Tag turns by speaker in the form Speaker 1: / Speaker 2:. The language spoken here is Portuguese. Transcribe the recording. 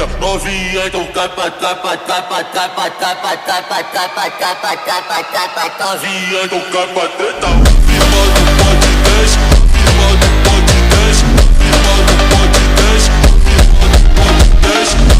Speaker 1: novinha, novinha, então capa, capa, capa, capa, capa, capa, capa, capa, capa, capa, novinha, então capa, treta. Firma do podcast, firma do podcast, firma do podcast, firma do podcast,